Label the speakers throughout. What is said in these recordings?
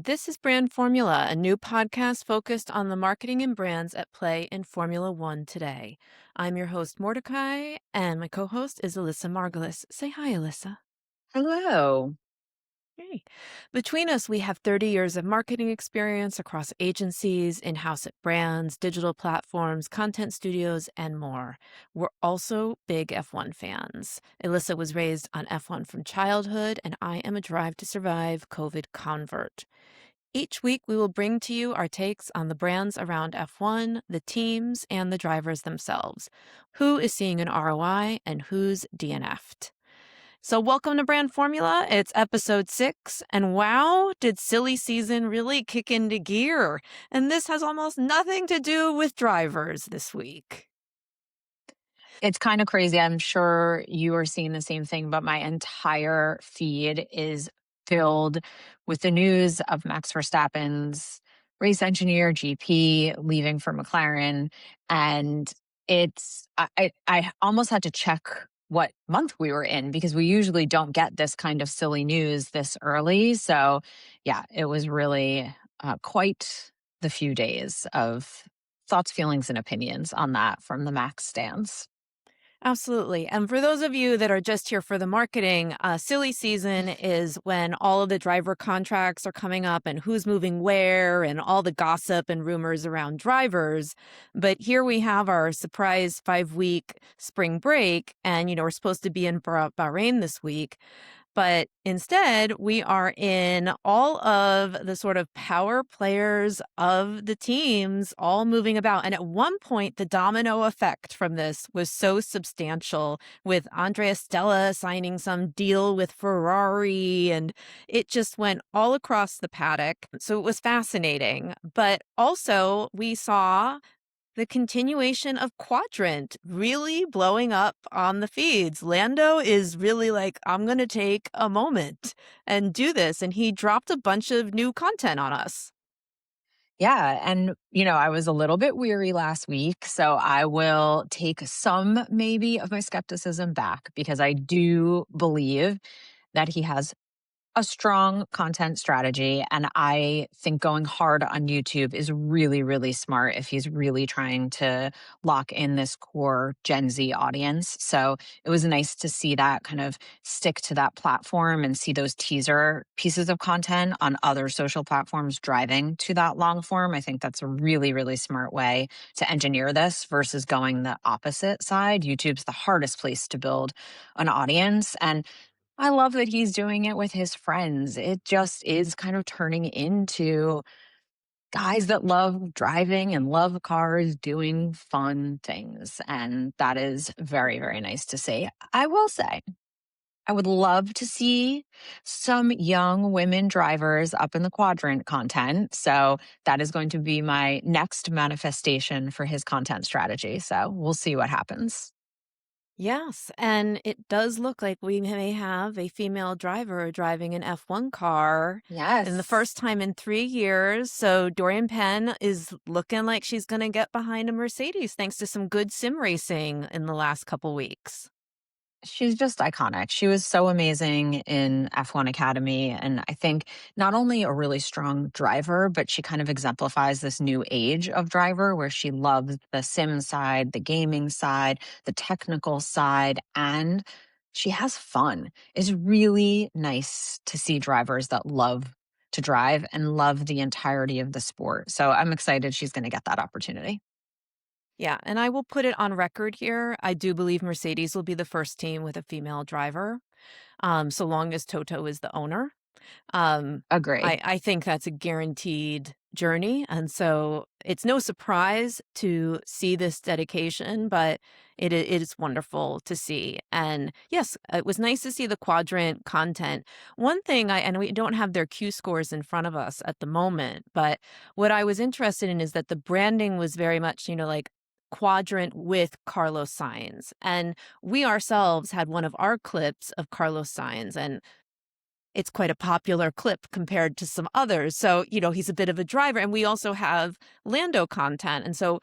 Speaker 1: This is Brand Formula, a new podcast focused on the marketing and brands at play in Formula One today. I'm your host, Mordecai, and my co-host is Elyssa Margulis. Say hi, Elyssa.
Speaker 2: Hello.
Speaker 1: Hey. Between us, we have 30 years of marketing experience across agencies, in-house at brands, digital platforms, content studios, and more. We're also big F1 fans. Elyssa was raised on F1 from childhood, and I am a Drive to Survive COVID convert. Each week, we will bring to you our takes on the brands around F1, the teams, and the drivers themselves. Who is seeing an ROI and who's DNF'd? So welcome to Brand Formula. It's episode 6, and wow, did silly season really kick into gear. And this has almost nothing to do with drivers this week.
Speaker 2: It's kind of crazy. I'm sure you are seeing the same thing, but my entire feed is filled with the news of Max Verstappen's race engineer, GP, leaving for McLaren. And I almost had to check what month we were in because we usually don't get this kind of silly news this early. So yeah, it was really quite the few days of thoughts, feelings, and opinions on that from the Max stands.
Speaker 1: Absolutely. And for those of you that are just here for the marketing, silly season is when all of the driver contracts are coming up and who's moving where and all the gossip and rumors around drivers. But here we have our surprise 5-week spring break. And, we're supposed to be in Bahrain this week. But instead, we are in all of the sort of power players of the teams all moving about. And at one point, the domino effect from this was so substantial with Andrea Stella signing some deal with Ferrari, and it just went all across the paddock. So it was fascinating. But also, we saw the continuation of Quadrant really blowing up on the feeds. Lando is really like, I'm going to take a moment and do this. And he dropped a bunch of new content on us.
Speaker 2: Yeah. And, I was a little bit weary last week. So I will take some maybe of my skepticism back because I do believe that he has a strong content strategy. And I think going hard on YouTube is really, really smart if he's really trying to lock in this core Gen Z audience. So it was nice to see that kind of stick to that platform and see those teaser pieces of content on other social platforms driving to that long form. I think that's a really, really smart way to engineer this versus going the opposite side. YouTube's the hardest place to build an audience. And I love that he's doing it with his friends. It just is kind of turning into guys that love driving and love cars doing fun things. And that is very, very nice to see. I will say, I would love to see some young women drivers up in the Quadrant content. So that is going to be my next manifestation for his content strategy. So we'll see what happens.
Speaker 1: Yes, and it does look like we may have a female driver driving an F1 car in the
Speaker 2: Yes.
Speaker 1: first time in 3 years. So Dorian Penn is looking like she's going to get behind a Mercedes thanks to some good sim racing in the last couple weeks.
Speaker 2: She's just iconic. She was so amazing in F1 Academy. And I think not only a really strong driver, but she kind of exemplifies this new age of driver where she loves the sim side, the gaming side, the technical side, and she has fun. It's really nice to see drivers that love to drive and love the entirety of the sport. So I'm excited she's going to get that opportunity.
Speaker 1: Yeah, and I will put it on record here. I do believe Mercedes will be the first team with a female driver, so long as Toto is the owner. Um,
Speaker 2: Agree.
Speaker 1: I think that's a guaranteed journey. And so it's no surprise to see this dedication, but it is wonderful to see. And yes, it was nice to see the Quadrant content. One thing and we don't have their Q scores in front of us at the moment, but what I was interested in is that the branding was very much, like Quadrant with Carlos Sainz. And we ourselves had one of our clips of Carlos Sainz, and it's quite a popular clip compared to some others. So, he's a bit of a driver. And we also have Lando content. And so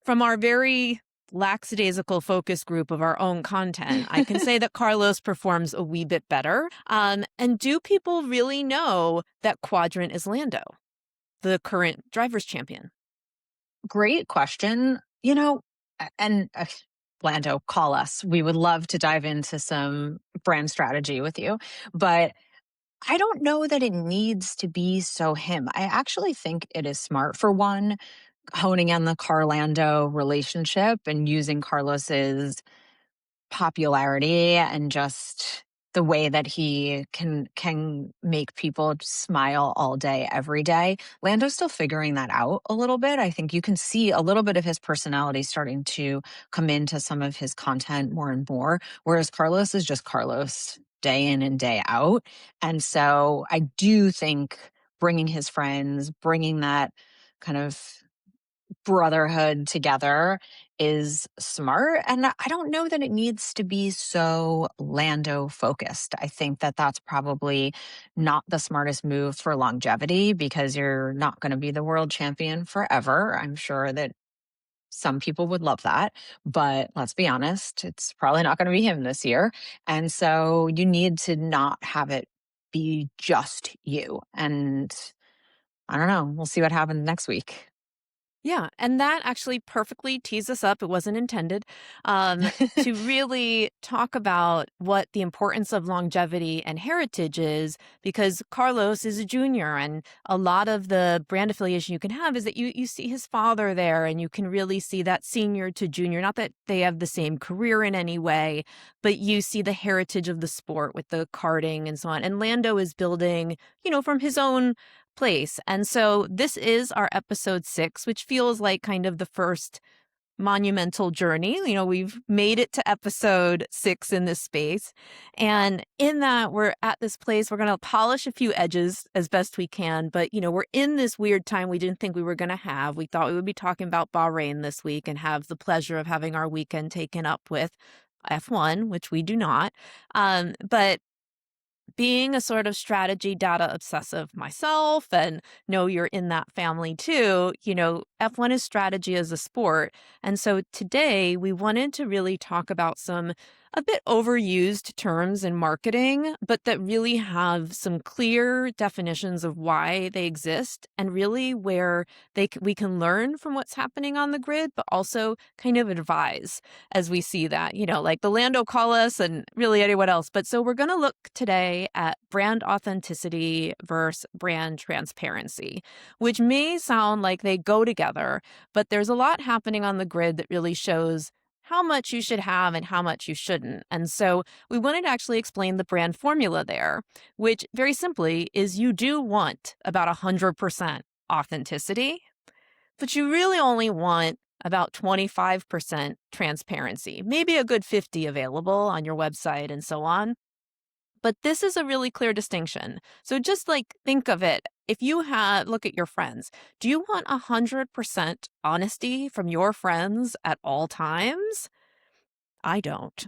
Speaker 1: from our very lackadaisical focus group of our own content, I can say that Carlos performs a wee bit better. And do people really know that Quadrant is Lando, the current driver's champion?
Speaker 2: Great question. And Lando, call us. We would love to dive into some brand strategy with you. But I don't know that it needs to be so him. I actually think it is smart, for one, honing in the Carlando relationship and using Carlos's popularity and just the way that he can make people smile all day every day. Lando's still figuring that out a little bit. I think you can see a little bit of his personality starting to come into some of his content more and more, whereas Carlos is just Carlos day in and day out. And so I do think bringing his friends, bringing that kind of brotherhood together is smart. And I don't know that it needs to be so Lando focused. I think that that's probably not the smartest move for longevity, because you're not going to be the world champion forever. I'm sure that some people would love that, but let's be honest, it's probably not going to be him this year. And so you need to not have it be just you. And I don't know, we'll see what happens next week.
Speaker 1: Yeah, and that actually perfectly tees us up. It wasn't intended, to really talk about what the importance of longevity and heritage is, because Carlos is a junior, and a lot of the brand affiliation you can have is that you see his father there, and you can really see that senior to junior. Not that they have the same career in any way, but you see the heritage of the sport with the karting and so on. And Lando is building, from his own place. And so this is our episode 6, which feels like kind of the first monumental journey. We've made it to episode 6 in this space. And in that, we're at this place, we're going to polish a few edges as best we can. But, we're in this weird time we didn't think we were going to have. We thought we would be talking about Bahrain this week and have the pleasure of having our weekend taken up with F1, which we do not. But being a sort of strategy data obsessive myself, and know you're in that family too, F1 is strategy as a sport. And so today we wanted to really talk about some a bit overused terms in marketing, but that really have some clear definitions of why they exist, and really where we can learn from what's happening on the grid, but also kind of advise as we see that, like the Lando call us and really anyone else. But so we're going to look today at brand authenticity versus brand transparency, which may sound like they go together, but there's a lot happening on the grid that really shows how much you should have and how much you shouldn't. And so we wanted to actually explain the brand formula there, which very simply is you do want about 100% authenticity, but you really only want about 25% transparency, maybe a good 50 available on your website and so on. But this is a really clear distinction. So just think of it. If you look at your friends, do you want 100% honesty from your friends at all times? I don't.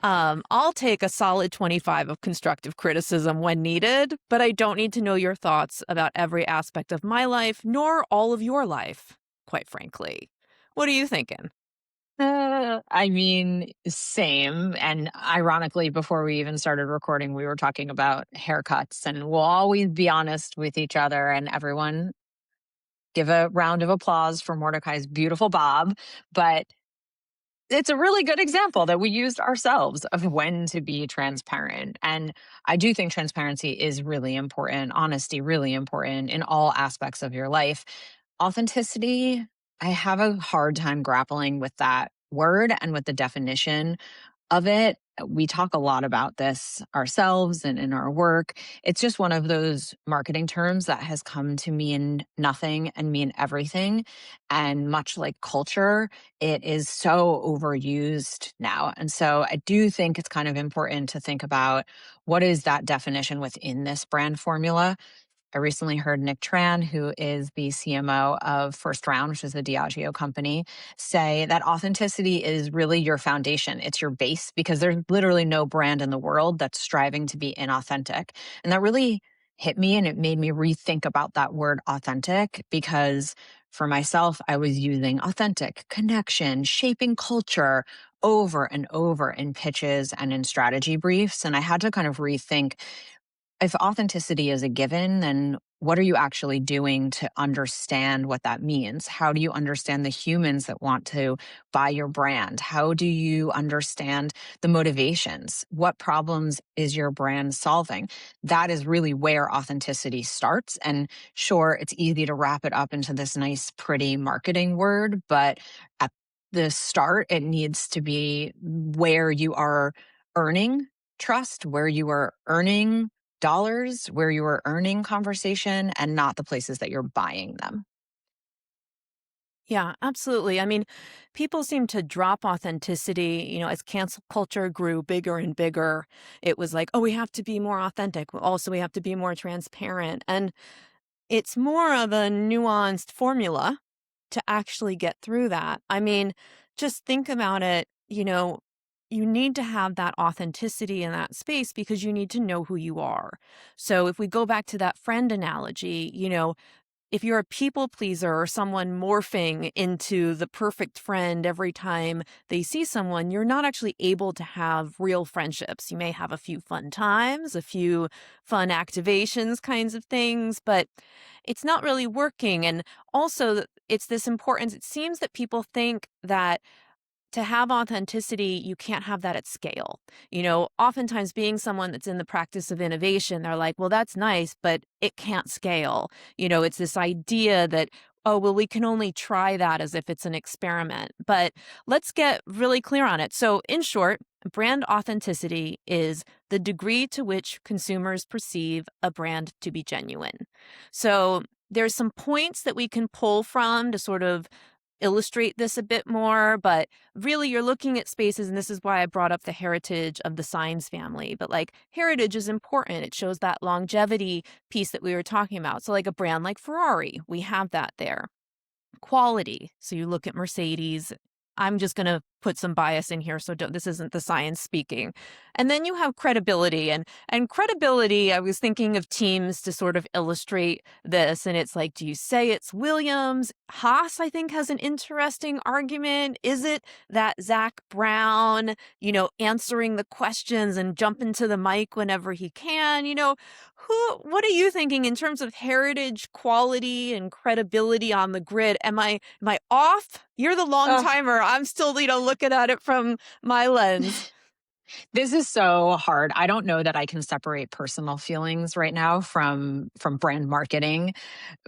Speaker 1: I'll take a solid 25 of constructive criticism when needed, but I don't need to know your thoughts about every aspect of my life, nor all of your life, quite frankly. What are you thinking?
Speaker 2: I mean, same. And ironically, before we even started recording, we were talking about haircuts, and we'll always be honest with each other. And everyone give a round of applause for Mordecai's beautiful bob. But it's a really good example that we used ourselves of when to be transparent. And I do think transparency is really important, honesty really important in all aspects of your life. Authenticity, I have a hard time grappling with that word and with the definition of it. We talk a lot about this ourselves and in our work. It's just one of those marketing terms that has come to mean nothing and mean everything. And much like culture, it is so overused now. And so I do think it's kind of important to think about what is that definition within this brand formula. I recently heard Nick Tran, who is the CMO of First Round, which is the Diageo company, say that authenticity is really your foundation. It's your base, because there's literally no brand in the world that's striving to be inauthentic. And that really hit me, and it made me rethink about that word authentic, because for myself, I was using authentic, connection, shaping culture over and over in pitches and in strategy briefs. And I had to kind of rethink, if authenticity is a given, then what are you actually doing to understand what that means? How do you understand the humans that want to buy your brand? How do you understand the motivations? What problems is your brand solving? That is really where authenticity starts. And sure, it's easy to wrap it up into this nice, pretty marketing word, but at the start, it needs to be where you are earning trust, where you are earning dollars, where you are earning conversation, and not the places that you're buying them.
Speaker 1: Yeah, absolutely. I mean, people seem to drop authenticity, as cancel culture grew bigger and bigger. It was like, oh, we have to be more authentic. Also, we have to be more transparent. And it's more of a nuanced formula to actually get through that. I mean, just think about it, you need to have that authenticity in that space because you need to know who you are. So if we go back to that friend analogy, if you're a people pleaser or someone morphing into the perfect friend every time they see someone, you're not actually able to have real friendships. You may have a few fun times, a few fun activations kinds of things, but it's not really working. And also, it's this importance. It seems that people think that to have authenticity, you can't have that at scale. Oftentimes being someone that's in the practice of innovation, they're like, well, that's nice, but it can't scale. It's this idea that, oh, well, we can only try that as if it's an experiment. But let's get really clear on it. So, in short, brand authenticity is the degree to which consumers perceive a brand to be genuine. So, there's some points that we can pull from to sort of illustrate this a bit more, but really you're looking at spaces, and this is why I brought up the heritage of the Signs family. But like heritage is important. It shows that longevity piece that we were talking about. So like a brand like Ferrari, we have that there. Quality. So you look at Mercedes. I'm just going to put some bias in here, so this isn't the science speaking. And then you have credibility, and credibility. I was thinking of teams to sort of illustrate this, and it's like, do you say it's Williams? Haas, I think, has an interesting argument. Is it that Zach Brown, answering the questions and jumping to the mic whenever he can? What are you thinking in terms of heritage, quality, and credibility on the grid? Am I off? You're the long
Speaker 2: Oh,
Speaker 1: timer. I'm still, looking at it from my lens.
Speaker 2: this is so hard. I don't know that I can separate personal feelings right now from brand marketing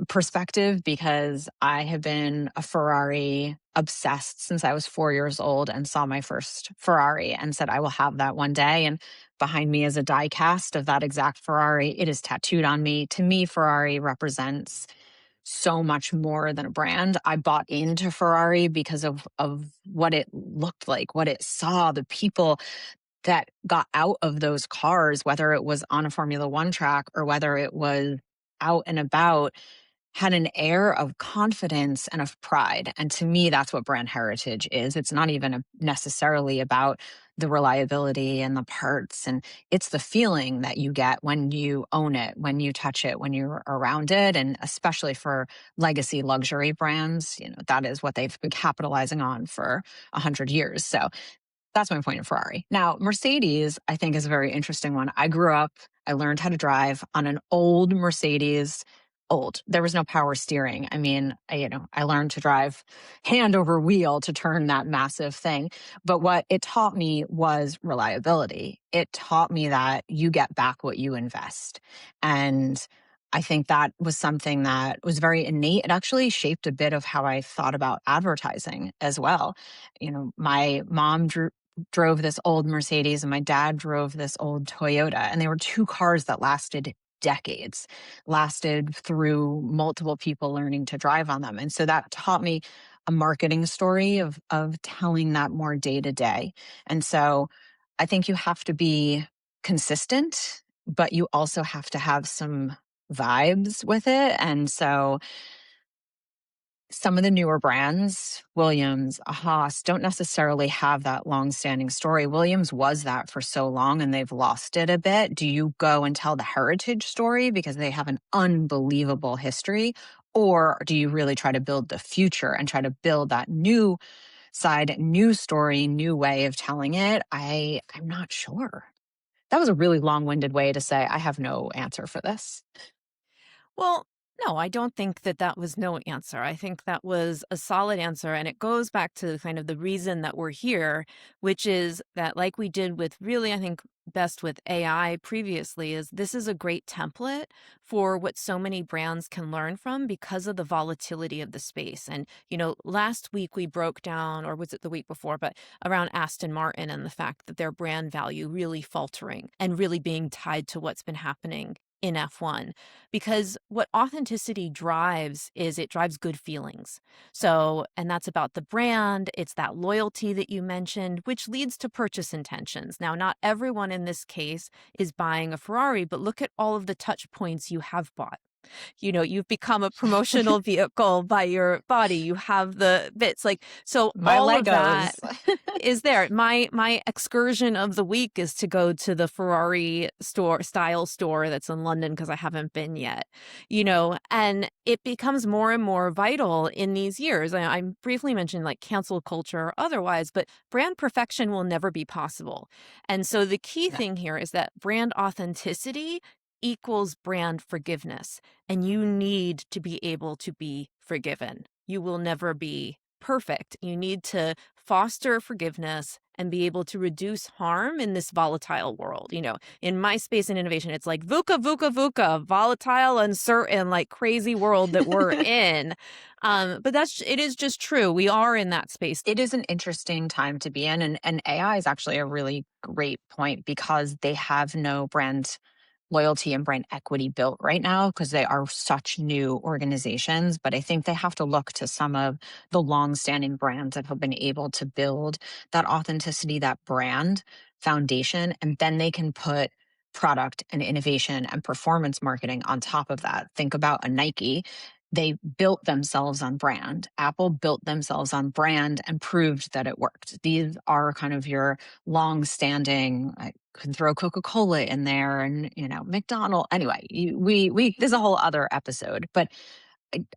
Speaker 2: perspective, because I have been a Ferrari obsessed since I was 4 years old and saw my first Ferrari and said, I will have that one day. And behind me is a die cast of that exact Ferrari. It is tattooed on me. To me, Ferrari represents so much more than a brand. I bought into Ferrari because of what it looked like, what it saw, the people that got out of those cars, whether it was on a Formula One track or whether it was out and about, had an air of confidence and of pride. And to me, that's what brand heritage is. It's not even necessarily about the reliability and the parts. And it's the feeling that you get when you own it, when you touch it, when you're around it. And especially for legacy luxury brands, that is what they've been capitalizing on for 100 years. So that's my point of Ferrari. Now, Mercedes, I think, is a very interesting one. I learned how to drive on an old Mercedes. Old. There was no power steering. I mean, I learned to drive hand over wheel to turn that massive thing. But what it taught me was reliability. It taught me that you get back what you invest. And I think that was something that was very innate. It actually shaped a bit of how I thought about advertising as well. My mom drove this old Mercedes and my dad drove this old Toyota. And they were two cars that lasted decades, lasted through multiple people learning to drive on them. And so that taught me a marketing story of telling that more day to day. And so I think you have to be consistent, but you also have to have some vibes with it. And so some of the newer brands, Williams, Haas, don't necessarily have that long-standing story. Williams was that for so long and they've lost it a bit. Do you go and tell the heritage story because they have an unbelievable history? Or do you really try to build the future and try to build that new side, new story, new way of telling it? I'm not sure. That was a really long-winded way to say I have no answer for this.
Speaker 1: Well, no, I don't think that that was no answer. I think that was a solid answer. And it goes back to kind of the reason that we're here, which is that, like we did with really, I think, best with AI previously, is this is a great template for what so many brands can learn from because of the volatility of the space. And, last week we broke down, or was it the week before, but around Aston Martin and the fact that their brand value really faltering and really being tied to what's been happening in F1, because what authenticity drives is it drives good feelings. So, and that's about the brand. It's that loyalty that you mentioned, which leads to purchase intentions. Now, not everyone in this case is buying a Ferrari, but look at all of the touch points you have bought. You've become a promotional vehicle by your body. You have the bits, like, so
Speaker 2: My
Speaker 1: all of that
Speaker 2: Legos.
Speaker 1: is there. My excursion of the week is to go to the Ferrari style store that's in London because I haven't been yet. And it becomes more and more vital in these years. I briefly mentioned like cancel culture or otherwise, but brand perfection will never be possible. And so the key
Speaker 2: No.
Speaker 1: thing here is that brand authenticity equals brand forgiveness, and you need to be able to be forgiven. You will never be perfect. You need to foster forgiveness and be able to reduce harm in this volatile world. In my space and innovation, it's like VUCA, VUCA, VUCA, volatile, uncertain, like crazy world that we're in. But it is just true. We are in that space.
Speaker 2: It is an interesting time to be in. And AI is actually a really great point because they have no brand loyalty and brand equity built right now because they are such new organizations. But I think they have to look to some of the long-standing brands that have been able to build that authenticity, that brand foundation, and then they can put product and innovation and performance marketing on top of that. Think about a Nike. They built themselves on brand. Apple built themselves on brand and proved that it worked. These are kind of your long-standing. I could throw Coca-Cola in there, and McDonald's. Anyway, we there's a whole other episode, but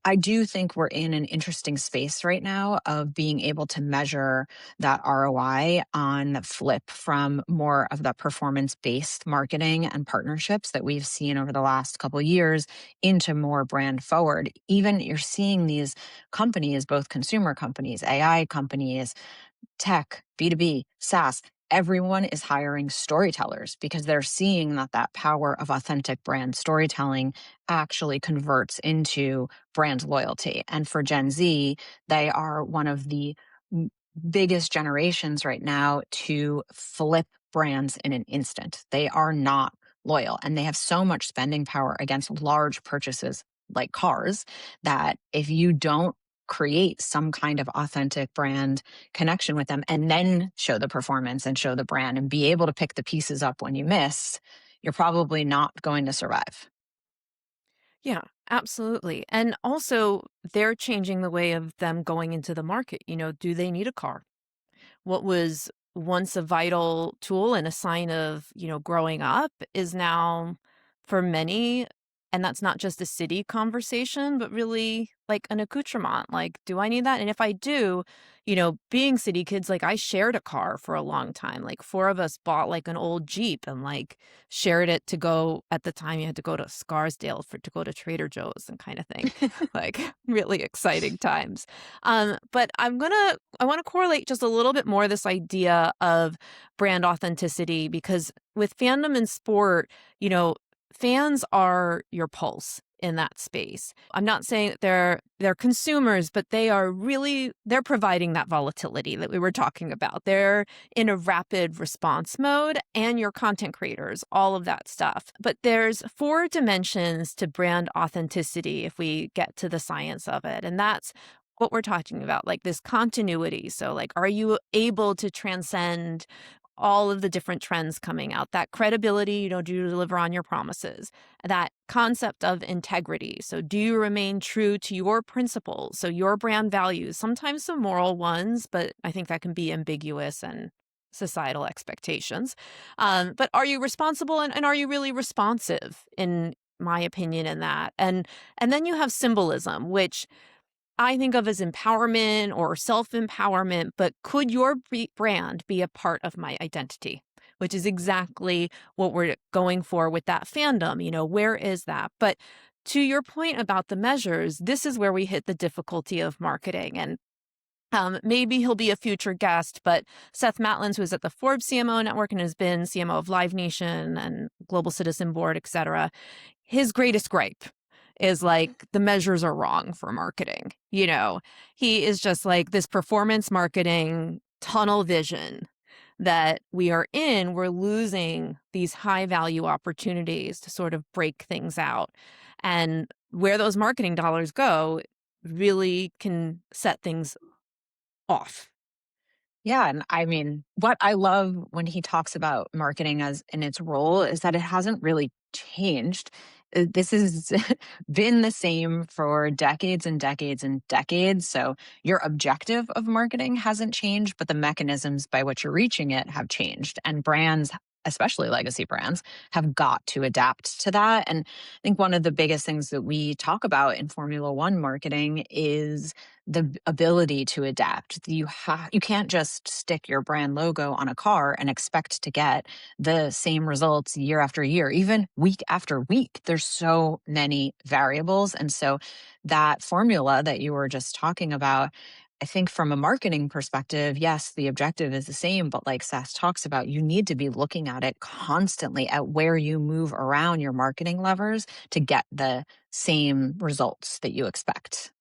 Speaker 2: I do think we're in an interesting space right now of being able to measure that ROI on the flip from more of the performance-based marketing and partnerships that we've seen over the last couple of years into more brand forward. Even you're seeing these companies, both consumer companies, AI companies, tech, B2B, SaaS, everyone is hiring storytellers because they're seeing that that power of authentic brand storytelling actually converts into brand loyalty. And for Gen Z, they are one of the biggest generations right now to flip brands in an instant. They are not loyal and they have so much spending power against large purchases like cars that if you don't create some kind of authentic brand connection with them and then show the performance and show the brand and be able to pick the pieces up when you miss, you're probably not going to survive.
Speaker 1: Yeah, absolutely. And also, they're changing the way of them going into the market. Do they need a car? What was once a vital tool and a sign of, growing up is now for many, and that's not just a city conversation, but really like an accoutrement. Like, do I need that? And if I do, being city kids, like I shared a car for a long time. Like four of us bought like an old Jeep and like shared it to go. At the time you had to go to Scarsdale to go to Trader Joe's and kind of thing. Like really exciting times. But I want to correlate just a little bit more this idea of brand authenticity, because with fandom and sport, fans are your pulse in that space. I'm not saying that they're consumers, but they're providing that volatility that we were talking about. They're in a rapid response mode, and your content creators, all of that stuff. But there's 4 dimensions to brand authenticity if we get to the science of it. And that's what we're talking about, like this continuity. So like, are you able to transcend all of the different trends coming out. That credibility, do you deliver on your promises? That concept of integrity. So do you remain true to your principles? So your brand values, sometimes some moral ones, but I think that can be ambiguous and societal expectations. But are you responsible and are you really responsive, in my opinion, in that? And then you have symbolism, which I think of as empowerment or self-empowerment, but could your brand be a part of my identity? Which is exactly what we're going for with that fandom. Where is that? But to your point about the measures, this is where we hit the difficulty of marketing. And maybe he'll be a future guest, but Seth Matlins, who is at the Forbes CMO Network and has been CMO of Live Nation and Global Citizen Board, et cetera, his greatest gripe is like the measures are wrong for marketing. He is just like this performance marketing tunnel vision that we are in. We're losing these high value opportunities to sort of break things out. And where those marketing dollars go really can set things off.
Speaker 2: Yeah. And I mean, what I love when he talks about marketing as in its role is that it hasn't really changed. This has been the same for decades and decades and decades. So your objective of marketing hasn't changed, but the mechanisms by which you're reaching it have changed. And brands, especially legacy brands, have got to adapt to that. And I think one of the biggest things that we talk about in Formula One marketing is the ability to adapt. You can't just stick your brand logo on a car and expect to get the same results year after year, even week after week. There's so many variables. And so that formula that you were just talking about, I think from a marketing perspective, yes, the objective is the same, but like Seth talks about, you need to be looking at it constantly at where you move around your marketing levers to get the same results that you expect.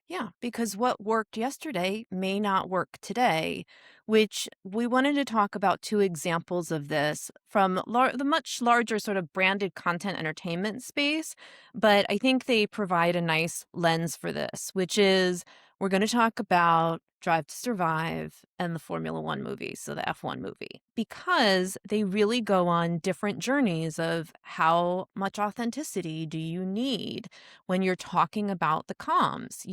Speaker 1: Yeah, because what worked yesterday may not work today, which we wanted to talk about two examples of this from the much larger sort of branded content entertainment space. But I think they provide a nice lens for this, which is we're going to talk about Drive to Survive and the Formula One movie, so the F1 movie, because they really go on different journeys of how much authenticity do you need when you're talking about the comms.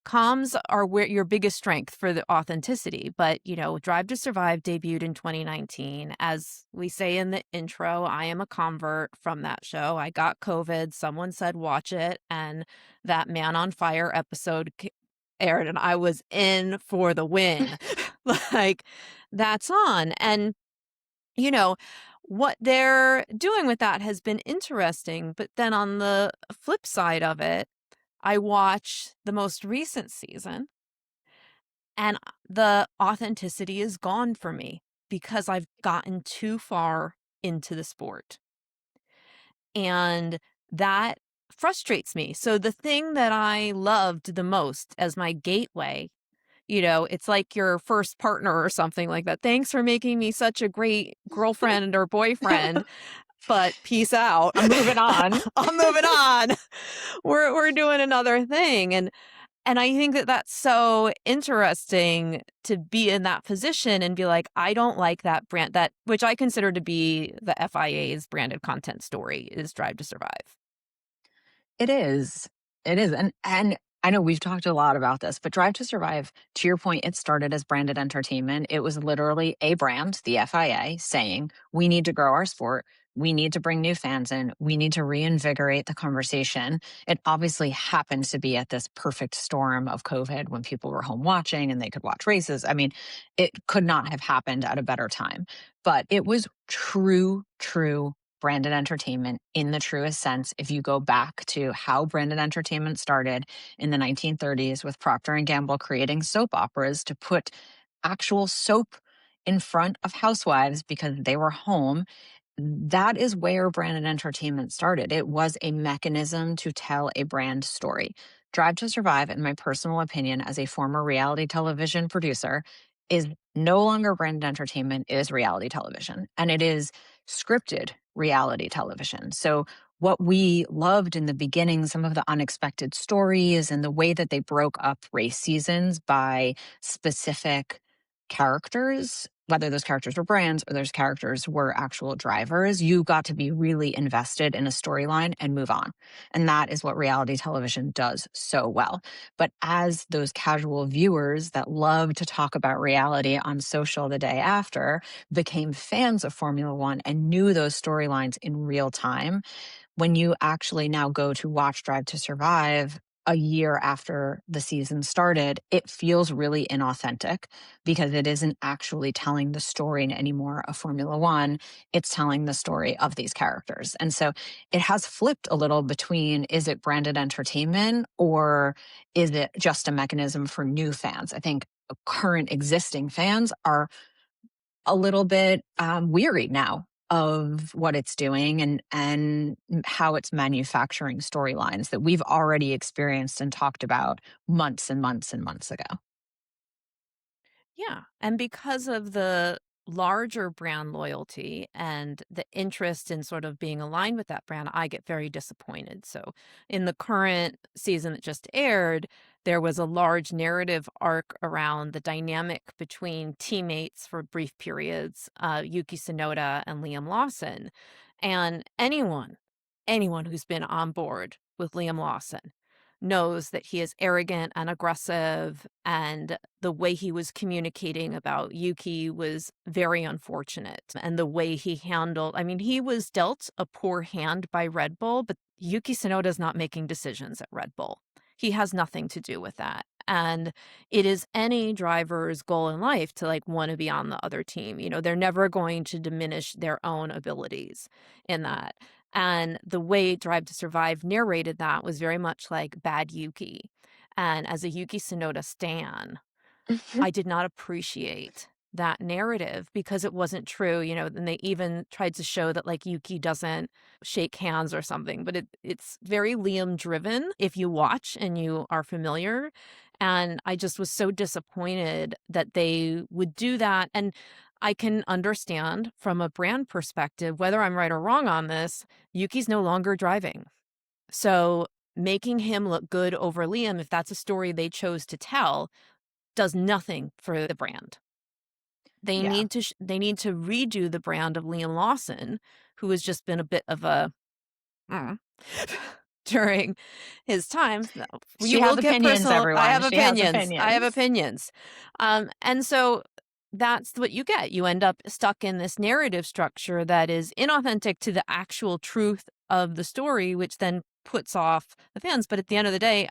Speaker 1: Comms are where your biggest strength for the authenticity. But, Drive to Survive debuted in 2019. As we say in the intro, I am a convert from that show. I got COVID. Someone said, watch it. And that Man on Fire episode aired, and I was in for the win. Like, that's on. And, what they're doing with that has been interesting. But then on the flip side of it, I watch the most recent season and the authenticity is gone for me because I've gotten too far into the sport. And that frustrates me. So the thing that I loved the most as my gateway, it's like your first partner or something like that. Thanks for making me such a great girlfriend or boyfriend, but peace out.
Speaker 2: I'm moving on.
Speaker 1: I'm moving on. We're doing another thing. And I think that that's so interesting to be in that position and be like, I don't like that brand, that which I consider to be the FIA's branded content story is Drive to Survive.
Speaker 2: It is. It is. And I know we've talked a lot about this, but Drive to Survive, to your point, it started as branded entertainment. It was literally a brand, the FIA, saying, we need to grow our sport. We need to bring new fans in. We need to reinvigorate the conversation. It obviously happened to be at this perfect storm of COVID when people were home watching and they could watch races. I mean, it could not have happened at a better time, but it was true branded entertainment in the truest sense. If you go back to how branded entertainment started in the 1930s with Procter and Gamble creating soap operas to put actual soap in front of housewives because they were home, that is where branded entertainment started. It was a mechanism to tell a brand story. Drive to Survive, in my personal opinion, as a former reality television producer, is no longer branded entertainment. It is reality television, and it is scripted reality television. So what we loved in the beginning, some of the unexpected stories and the way that they broke up race seasons by specific characters, whether those characters were brands or those characters were actual drivers, you got to be really invested in a storyline and move on. And that is what reality television does so well. But as those casual viewers that love to talk about reality on social the day after became fans of Formula One and knew those storylines in real time, when you actually now go to watch Drive to Survive a year after the season started, it feels really inauthentic because it isn't actually telling the story anymore of Formula One. It's telling the story of these characters. And so it has flipped a little between, is it branded entertainment or is it just a mechanism for new fans? I think current existing fans are a little bit weary now of what it's doing and how it's manufacturing storylines that we've already experienced and talked about months and months and months ago.
Speaker 1: Yeah. And because of the larger brand loyalty and the interest in sort of being aligned with that brand, I get very disappointed. So, in the current season that just aired, there was a large narrative arc around the dynamic between teammates for brief periods, Yuki Tsunoda and Liam Lawson. And anyone who's been on board with Liam Lawson knows that he is arrogant and aggressive, and the way he was communicating about Yuki was very unfortunate. And the way he handled, I mean, he was dealt a poor hand by Red Bull, but Yuki Tsunoda is not making decisions at Red Bull. He has nothing to do with that. And it is any driver's goal in life to like want to be on the other team. You know, they're never going to diminish their own abilities in that. And the way Drive to Survive narrated that was very much like Bad Yuki. And as a Yuki Tsunoda stan, I did not appreciate that narrative because it wasn't true, you know, and they even tried to show that like Yuki doesn't shake hands or something, but it's very Liam driven if you watch and you are familiar. And I just was so disappointed that they would do that. And I can understand from a brand perspective, whether I'm right or wrong on this, Yuki's no longer driving. So making him look good over Liam, if that's a story they chose to tell, does nothing for the brand. They
Speaker 2: Yeah.
Speaker 1: need to they need to redo the brand of Liam Lawson, who has just been a bit of a mm, during his time. No,
Speaker 2: She
Speaker 1: you
Speaker 2: has
Speaker 1: will get
Speaker 2: opinions,
Speaker 1: personal. I
Speaker 2: everyone.
Speaker 1: have
Speaker 2: She has
Speaker 1: opinions. I have
Speaker 2: opinions.
Speaker 1: opinions. And so that's what you get. You end up stuck in this narrative structure that is inauthentic to the actual truth of the story, which then puts off the fans. But at the end of the day,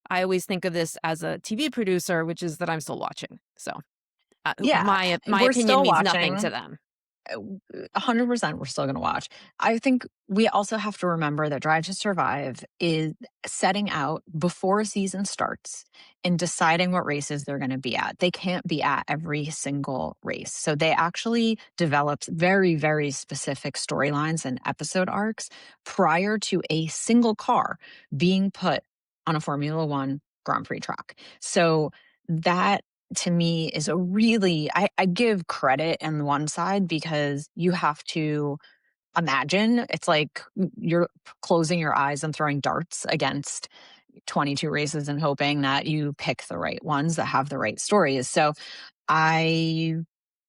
Speaker 1: I always think of this as a TV producer, which is that I'm still watching. So
Speaker 2: Yeah.
Speaker 1: my
Speaker 2: We're
Speaker 1: opinion
Speaker 2: still
Speaker 1: means nothing to
Speaker 2: watching.
Speaker 1: them.
Speaker 2: 100% we're still going to watch. I think we also have to remember that Drive to Survive is setting out before a season starts and deciding what races they're going to be at. They can't be at every single race. So they actually developed very, very specific storylines and episode arcs prior to a single car being put on a Formula One Grand Prix track. So that to me is a really I give credit on one side because you have to imagine it's like you're closing your eyes and throwing darts against 22 races and hoping that you pick the right ones that have the right stories. So I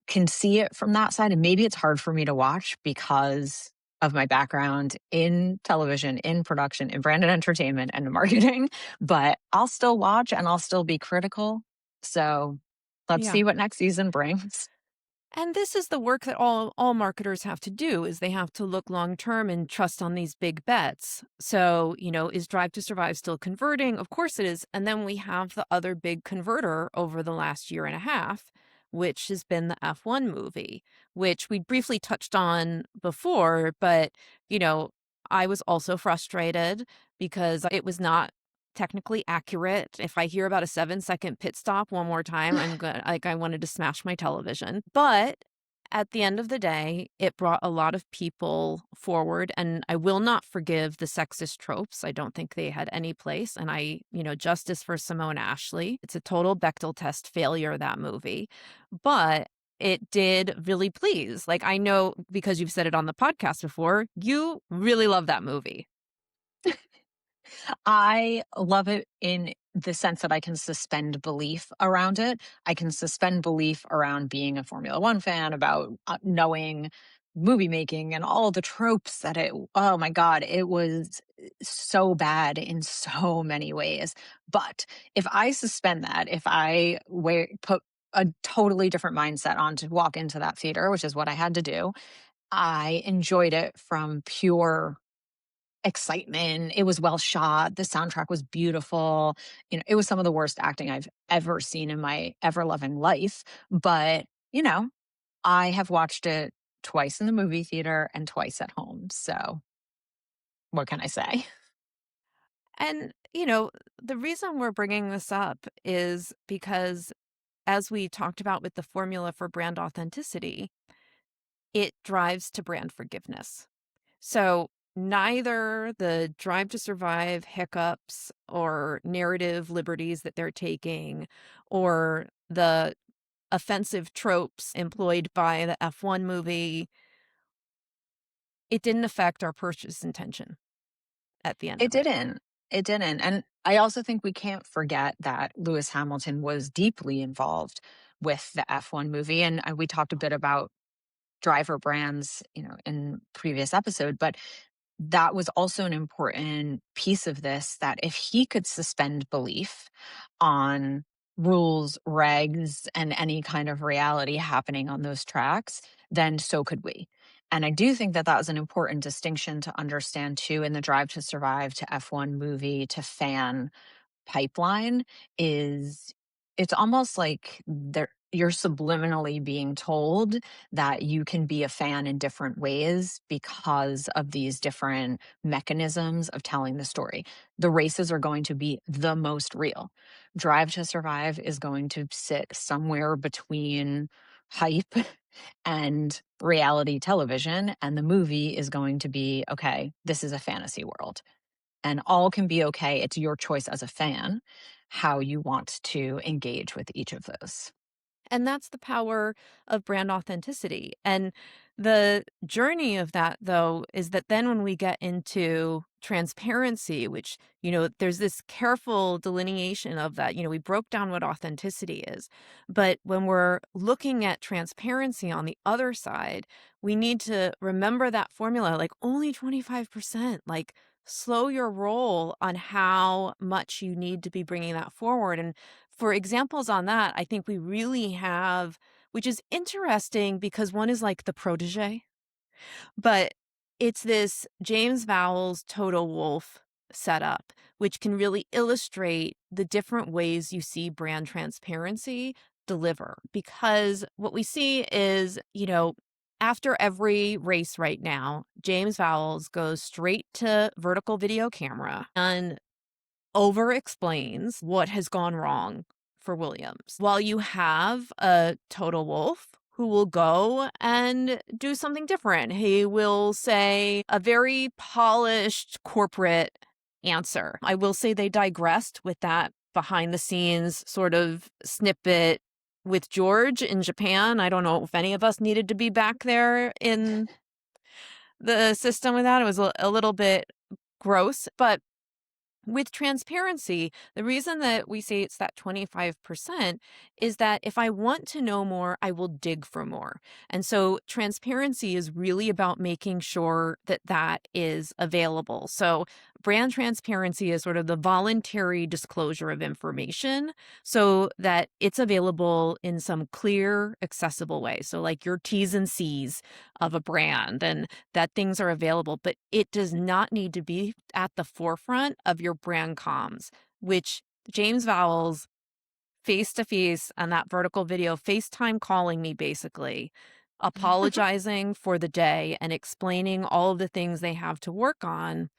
Speaker 2: can see it from that side. And maybe it's hard for me to watch because of my background in television, in production, in branded entertainment and marketing, but I'll still watch and I'll still be critical. So let's
Speaker 1: Yeah.
Speaker 2: see what next season brings.
Speaker 1: And this is the work that all marketers have to do is they have to look long term and trust on these big bets. So, you know, is Drive to Survive still converting? Of course it is. And then we have the other big converter over the last year and a half, which has been the F1 movie, which we briefly touched on before, but, you know, I was also frustrated because it was not technically accurate. If I hear about a 7-second pit stop one more time, I'm good. Like I wanted to smash my television. But at the end of the day, it brought a lot of people forward, and I will not forgive the sexist tropes. I don't think they had any place. And justice for Simone Ashley. It's a total Bechdel test failure, that movie. But it did really please. Like I know because you've said it on the podcast before, you really love that movie.
Speaker 2: I love it in the sense that I can suspend belief around it. I can suspend belief around being a Formula One fan, about knowing movie making and all the tropes that oh my God, it was so bad in so many ways. But if I suspend that, if I put a totally different mindset on to walk into that theater, which is what I had to do, I enjoyed it from pure excitement. It was well shot. The soundtrack was beautiful. It was some of the worst acting I've ever seen in my ever loving life. But, you know, I have watched it twice in the movie theater and twice at home. So what can I say?
Speaker 1: And, the reason we're bringing this up is because, as we talked about with the formula for brand authenticity, it drives to brand forgiveness. So, neither the Drive to Survive hiccups or narrative liberties that they're taking, or the offensive tropes employed by the F1 movie, it didn't affect our purchase intention at the end
Speaker 2: It
Speaker 1: of it.
Speaker 2: didn't. It didn't. And I also think we can't forget that Lewis Hamilton was deeply involved with the F1 movie. And we talked a bit about driver brands, in previous episode, but that was also an important piece of this, that if he could suspend belief on rules, regs, and any kind of reality happening on those tracks, then so could we. And I do think that that was an important distinction to understand too in the Drive to Survive to F1 movie to fan pipeline. Is It's almost like you're subliminally being told that you can be a fan in different ways because of these different mechanisms of telling the story. The races are going to be the most real. Drive to Survive is going to sit somewhere between hype and reality television, and the movie is going to be, okay, this is a fantasy world, and all can be okay. It's your choice as a fan how you want to engage with each of those.
Speaker 1: And that's the power of brand authenticity. And the journey of that, though, is that then when we get into transparency, which, there's this careful delineation of that, we broke down what authenticity is. But when we're looking at transparency on the other side, we need to remember that formula, like only 25%, like slow your roll on how much you need to be bringing that forward. And for examples on that, I think we really have, which is interesting because one is like the protege, but it's this James Vowell's Toto Wolff setup, which can really illustrate the different ways you see brand transparency deliver. Because what we see is, after every race right now, James Vowell's goes straight to vertical video camera and over explains what has gone wrong for Williams. While you have a Total Wolf who will go and do something different. He will say a very polished corporate answer. I will say they digressed with that behind the scenes sort of snippet with George in Japan. I don't know if any of us needed to be back there in the system with that. It was a little bit gross, but with transparency, the reason that we say it's that 25% is that if I want to know more, I will dig for more. And so transparency is really about making sure that that is available. So brand transparency is sort of the voluntary disclosure of information so that it's available in some clear, accessible way. So like your T's and C's of a brand, and that things are available, but it does not need to be at the forefront of your brand comms, which James Vowell's face to face on that vertical video, FaceTime calling me basically, apologizing for the day and explaining all of the things they have to work on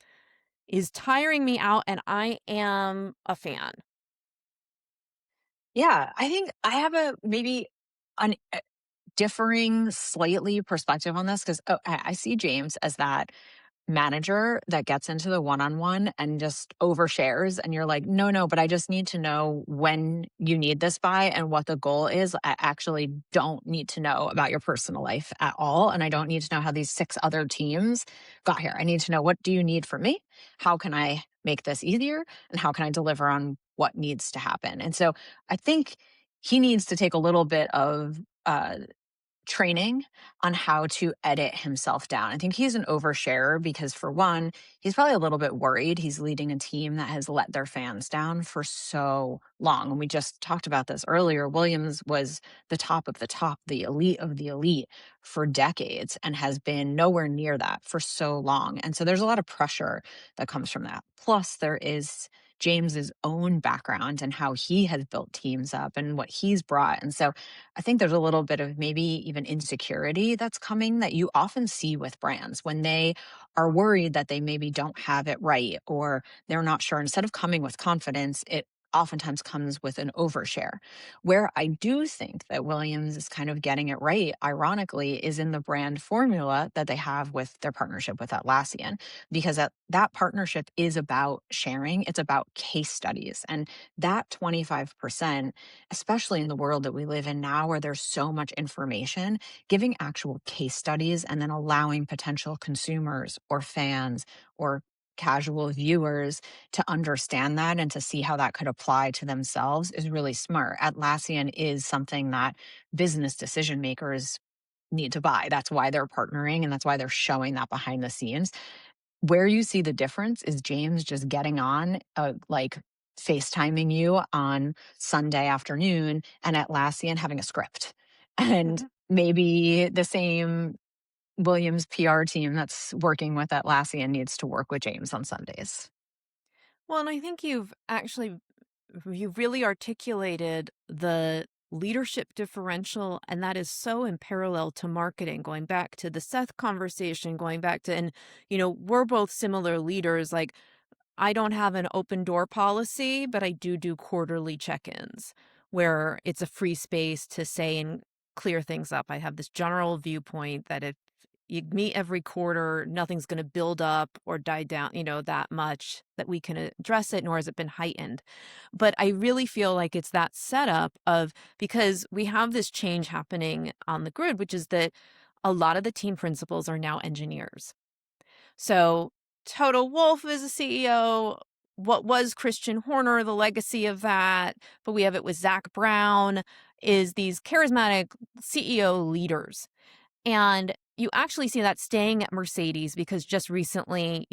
Speaker 1: is tiring me out, and I am a fan.
Speaker 2: Yeah, I think I have a maybe an differing slightly perspective on this, because I see James as that manager that gets into the one-on-one and just overshares, and you're like, no, no, but I just need to know when you need this by and what the goal is. I actually don't need to know about your personal life at all, and I don't need to know how these 6 other teams got here. I need to know, what do you need from me? How can I make this easier, and how can I deliver on what needs to happen. And so I think he needs to take a little bit of training on how to edit himself down. I think he's an oversharer because, for one, he's probably a little bit worried. He's leading a team that has let their fans down for so long. And we just talked about this earlier. Williams was the top of the top, the elite of the elite for decades and has been nowhere near that for so long. And so there's a lot of pressure that comes from that. Plus, there is James's own background and how he has built teams up and what he's brought. And so I think there's a little bit of maybe even insecurity that's coming that you often see with brands when they are worried that they maybe don't have it right or they're not sure. Instead of coming with confidence, it oftentimes comes with an overshare. Where I do think that Williams is kind of getting it right, ironically, is in the brand formula that they have with their partnership with Atlassian, because that partnership is about sharing, it's about case studies. And that 25%, especially in the world that we live in now where there's so much information, giving actual case studies and then allowing potential consumers or fans or casual viewers to understand that and to see how that could apply to themselves is really smart. Atlassian is something that business decision makers need to buy. That's why they're partnering and that's why they're showing that behind the scenes. Where you see the difference is James just getting on, like FaceTiming you on Sunday afternoon and Atlassian having a script. And
Speaker 1: Mhm.
Speaker 2: maybe the same Williams PR team that's working with Atlassian needs to work with James on Sundays.
Speaker 1: Well, and I think you've really articulated the leadership differential, and that is so in parallel to marketing, going back to the Seth conversation, going back to, and we're both similar leaders. Like, I don't have an open door policy, but I do quarterly check-ins where it's a free space to say and clear things up. I have this general viewpoint that if you meet every quarter, nothing's going to build up or die down, that much that we can address it, nor has it been heightened. But I really feel like it's that setup of, because we have this change happening on the grid, which is that a lot of the team principals are now engineers. So Toto Wolff is a CEO. What was Christian Horner, the legacy of that, but we have it with Zach Brown, is these charismatic CEO leaders. And you actually see that staying at Mercedes because just recently,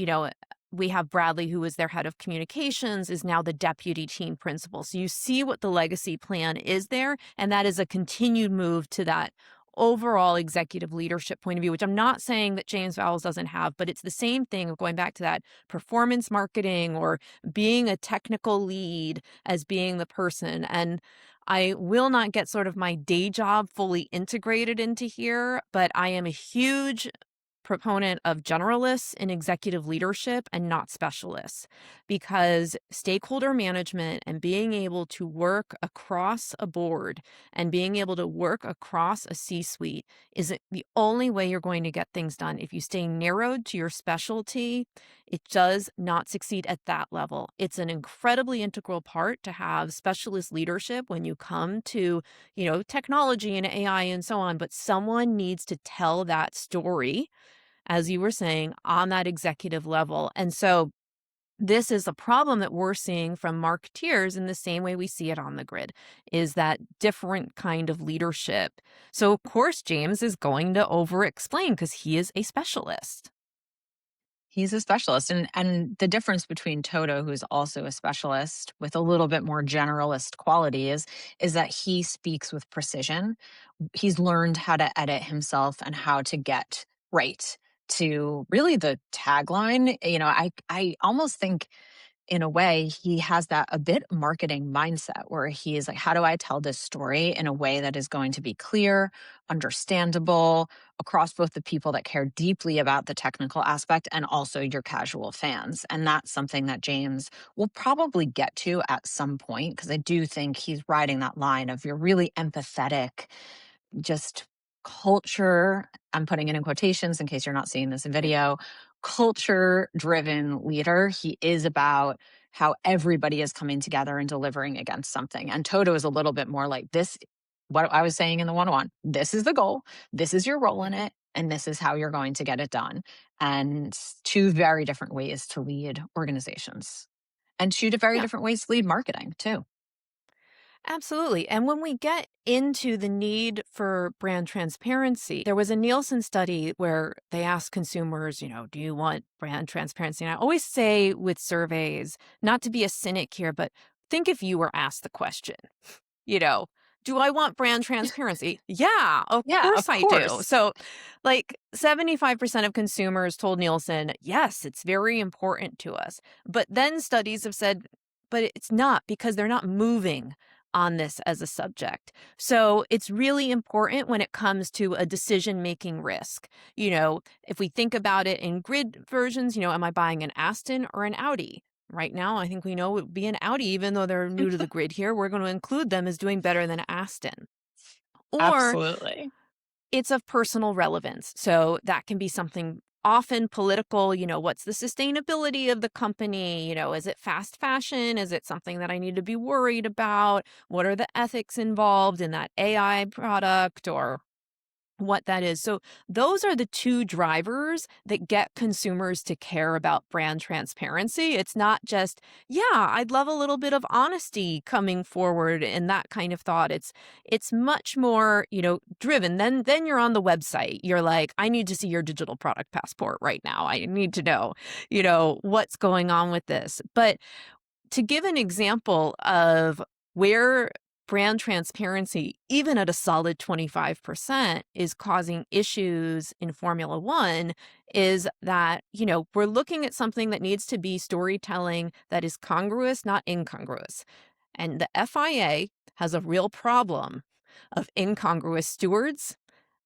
Speaker 1: we have Bradley, who was their head of communications, is now the deputy team principal. So you see what the legacy plan is there. And that is a continued move to that overall executive leadership point of view, which I'm not saying that James Vowles doesn't have, but it's the same thing of going back to that performance marketing or being a technical lead as being the person. And I will not get sort of my day job fully integrated into here, but I am a huge proponent of generalists in executive leadership and not specialists, because stakeholder management and being able to work across a board and being able to work across a C-suite is the only way you're going to get things done. If you stay narrowed to your specialty, it does not succeed at that level. It's an incredibly integral part to have specialist leadership when you come to, technology and AI and so on, but someone needs to tell that story, as you were saying, on that executive level. And so this is a problem that we're seeing from marketeers in the same way we see it on the grid, is that different kind of leadership. So of course, James is going to over explain because he is a specialist.
Speaker 2: He's a specialist. And the difference between Toto, who's also a specialist with a little bit more generalist qualities, is that he speaks with precision. He's learned how to edit himself and how to get right to really the tagline. I almost think in a way, he has that a bit marketing mindset where he is like, how do I tell this story in a way that is going to be clear, understandable across both the people that care deeply about the technical aspect and also your casual fans? And that's something that James will probably get to at some point, because I do think he's riding that line of you're really empathetic, just culture, I'm putting it in quotations in case you're not seeing this in video, culture driven leader. He is about how everybody is coming together and delivering against something. And Toto is a little bit more like this, what I was saying in the 101. This is the goal, this is your role in it, and this is how you're going to get it done. And two very different ways to lead organizations. and two very
Speaker 1: Yeah.
Speaker 2: different ways to lead marketing too.
Speaker 1: Absolutely. And when we get into the need for brand transparency, there was a Nielsen study where they asked consumers, do you want brand transparency? And I always say with surveys, not to be a cynic here, but think if you were asked the question, you know, do I want brand transparency? Yeah, of
Speaker 2: Yeah,
Speaker 1: course
Speaker 2: of
Speaker 1: I do.
Speaker 2: course.
Speaker 1: So, like 75% of consumers told Nielsen, yes, it's very important to us. But then studies have said, but it's not because they're not moving on this as a subject. So, it's really important when it comes to a decision making risk. If we think about it in grid versions, am I buying an Aston or an Audi? Right now, I think we know it would be an Audi, even though they're new to the grid here. We're going to include them as doing better than Aston. Or
Speaker 2: Absolutely.
Speaker 1: it's of personal relevance. So that can be something often political. What's the sustainability of the company? Is it fast fashion? Is it something that I need to be worried about? What are the ethics involved in that AI product or what that is. So those are the two drivers that get consumers to care about brand transparency. It's not just, yeah, I'd love a little bit of honesty coming forward and that kind of thought. It's much more, driven. Then you're on the website. You're like, I need to see your digital product passport right now. I need to know, what's going on with this. But to give an example of where brand transparency, even at a solid 25%, is causing issues in Formula One, is that, we're looking at something that needs to be storytelling that is congruous, not incongruous. And the FIA has a real problem of incongruous stewards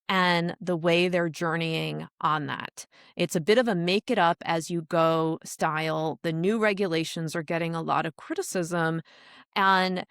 Speaker 1: and the way they're journeying on that. It's a bit of a make it up as you go style. The new regulations are getting a lot of criticism. And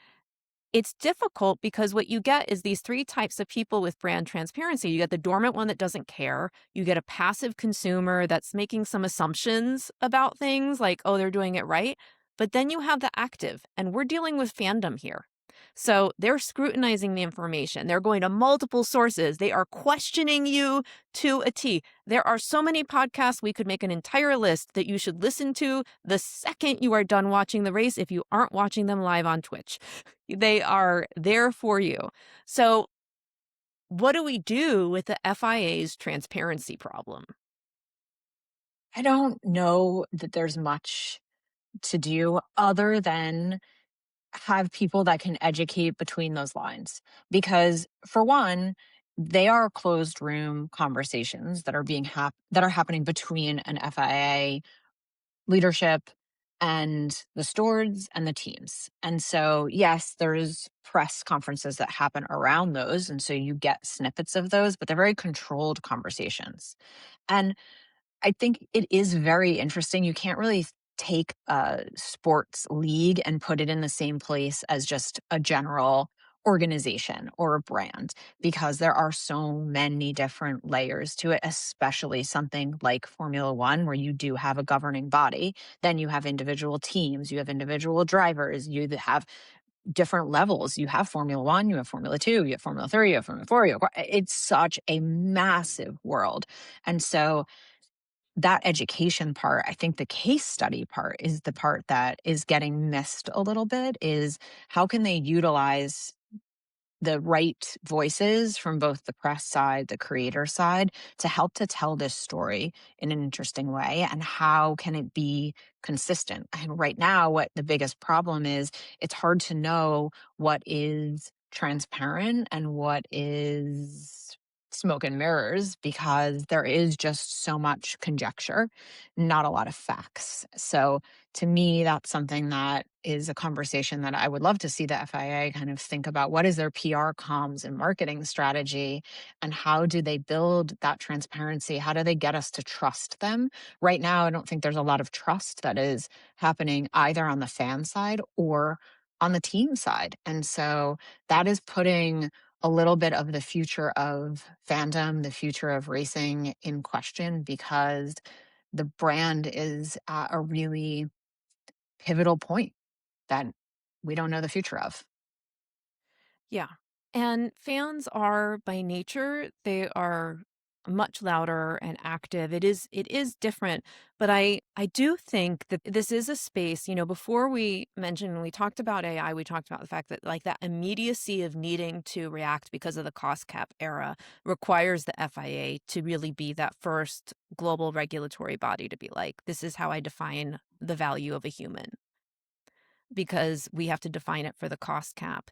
Speaker 1: it's difficult because what you get is these three types of people with brand transparency. You get the dormant one that doesn't care. You get a passive consumer that's making some assumptions about things like, oh, they're doing it right. But then you have the active, and we're dealing with fandom here. So they're scrutinizing the information. They're going to multiple sources. They are questioning you to a T. There are so many podcasts, we could make an entire list that you should listen to the second you are done watching the race if you aren't watching them live on Twitch. They are there for you. So, what do we do with the FIA's transparency problem?
Speaker 2: I don't know that there's much to do other than have people that can educate between those lines. Because for one, they are closed room conversations that are that are happening between an FIA leadership and the stewards and the teams. And so, yes, there's press conferences that happen around those. And so you get snippets of those, but they're very controlled conversations. And I think it is very interesting. You can't really take a sports league and put it in the same place as just a general organization or a brand because there are so many different layers to it, especially something like Formula One, where you do have a governing body. Then you have individual teams, you have individual drivers, have different levels. You have Formula One, you have Formula Two, you have Formula Three, you have Formula Four. It's such a massive world. And so that education part, I think the case study part is the part that is getting missed a little bit is how can they utilize the right voices from both the press side, the creator side to help to tell this story in an interesting way and how can it be consistent? And right now what the biggest problem is, it's hard to know what is transparent and what is smoke and mirrors because there is just so much conjecture, not a lot of facts. So to me, that's something that is a conversation that I would love to see the FIA kind of think about. What is their PR comms and marketing strategy? And how do they build that transparency? How do they get us to trust them? Right now, I don't think there's a lot of trust that is happening either on the fan side or on the team side. And so that is putting a little bit of the future of fandom, the future of racing in question because the brand is at a really pivotal point that we don't know the future of.
Speaker 1: Yeah. And fans are by nature, they are much louder and active. It is different, but I do think that this is a space, before we mentioned, when we talked about AI, we talked about the fact that like that immediacy of needing to react because of the cost cap era requires the FIA to really be that first global regulatory body to be like, this is how I define the value of a human, because we have to define it for the cost cap.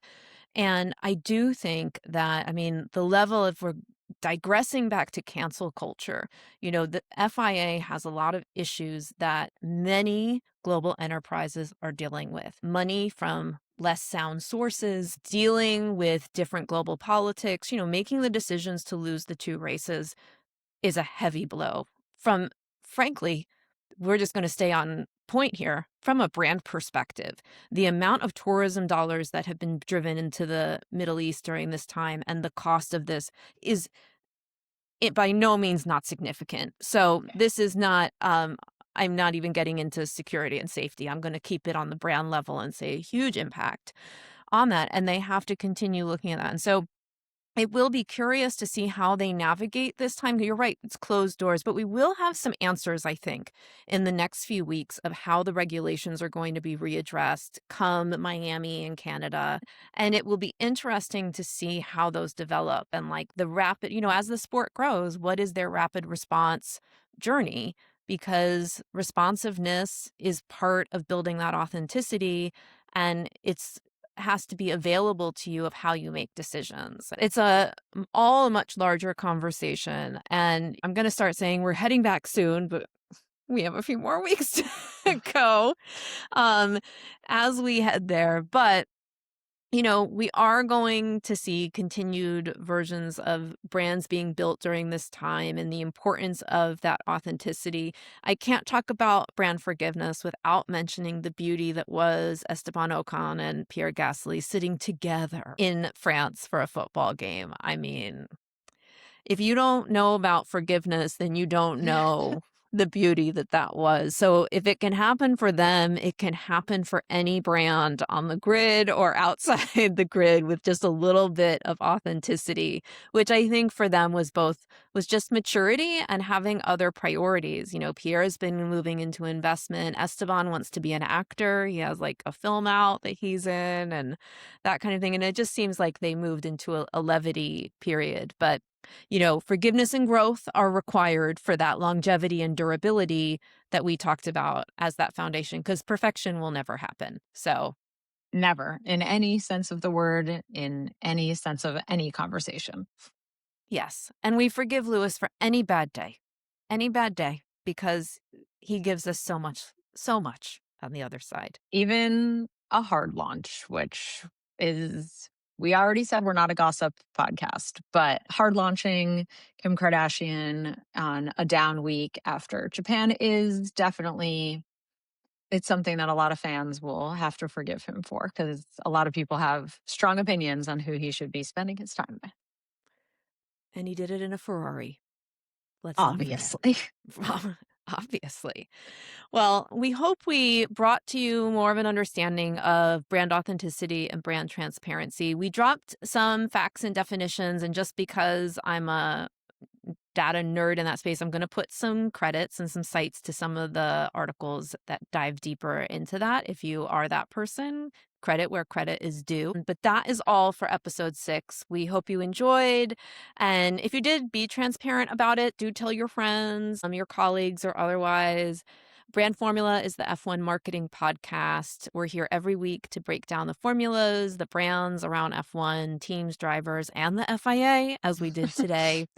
Speaker 1: And I do think that, I mean, the level, if we're digressing back to cancel culture, the FIA has a lot of issues that many global enterprises are dealing with. Money from less sound sources, dealing with different global politics, making the decisions to lose the two races is a heavy blow from, frankly, we're just going to stay on point here from a brand perspective. The amount of tourism dollars that have been driven into the Middle East during this time and the cost of this is it by no means not significant. So this is not I'm not even getting into security and safety. I'm going to keep it on the brand level and say a huge impact on that, and they have to continue looking at that. And so it will be curious to see how they navigate this time. You're right, it's closed doors, but we will have some answers, I think, in the next few weeks of how the regulations are going to be readdressed come Miami and Canada. And it will be interesting to see how those develop and like the rapid, as the sport grows, what is their rapid response journey? Because responsiveness is part of building that authenticity, and it's has to be available to you of how you make decisions. It's all a much larger conversation. And I'm going to start saying we're heading back soon, but we have a few more weeks to go as we head there. But we are going to see continued versions of brands being built during this time and the importance of that authenticity. I can't talk about brand forgiveness without mentioning the beauty that was Esteban Ocon and Pierre Gasly sitting together in France for a football game. I mean, if you don't know about forgiveness, then you don't know the beauty that was. So if it can happen for them, it can happen for any brand on the grid or outside the grid with just a little bit of authenticity, which I think for them was just maturity and having other priorities. Pierre has been moving into investment. Esteban wants to be an actor. He has like a film out that he's in and that kind of thing. And it just seems like they moved into a levity period. But forgiveness and growth are required for that longevity and durability that we talked about as that foundation, because perfection will never happen. So,
Speaker 2: Never, in any sense of the word, in any sense of any conversation.
Speaker 1: yes. And we forgive Lewis for any bad day, because he gives us so much on the other side.
Speaker 2: Even a hard launch, which is, we already said we're not a gossip podcast, but hard launching Kim Kardashian on a down week after Japan is definitely, it's something that a lot of fans will have to forgive him for, because a lot of people have strong opinions on who he should be spending his time with.
Speaker 1: And he did it in a Ferrari. Let's not forget.
Speaker 2: Obviously.
Speaker 1: Obviously. Well, we hope we brought to you more of an understanding of brand authenticity and brand transparency. We dropped some facts and definitions, and just because I'm a data nerd in that space, I'm going to put some credits and some cites to some of the articles that dive deeper into that. If you are that person, credit where credit is due. But that is all for episode 6. We hope you enjoyed. And if you did, be transparent about it. Do tell your friends, your colleagues, or otherwise. Brand Formula is the F1 marketing podcast. We're here every week to break down the formulas, the brands around F1, teams, drivers, and the FIA, as we did today,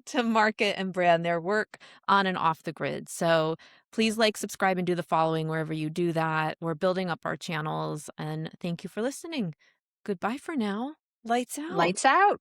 Speaker 1: to market and brand their work on and off the grid. So please like, subscribe, and do the following wherever you do that. We're building up our channels, and thank you for listening. Goodbye for now. Lights out.
Speaker 2: Lights out.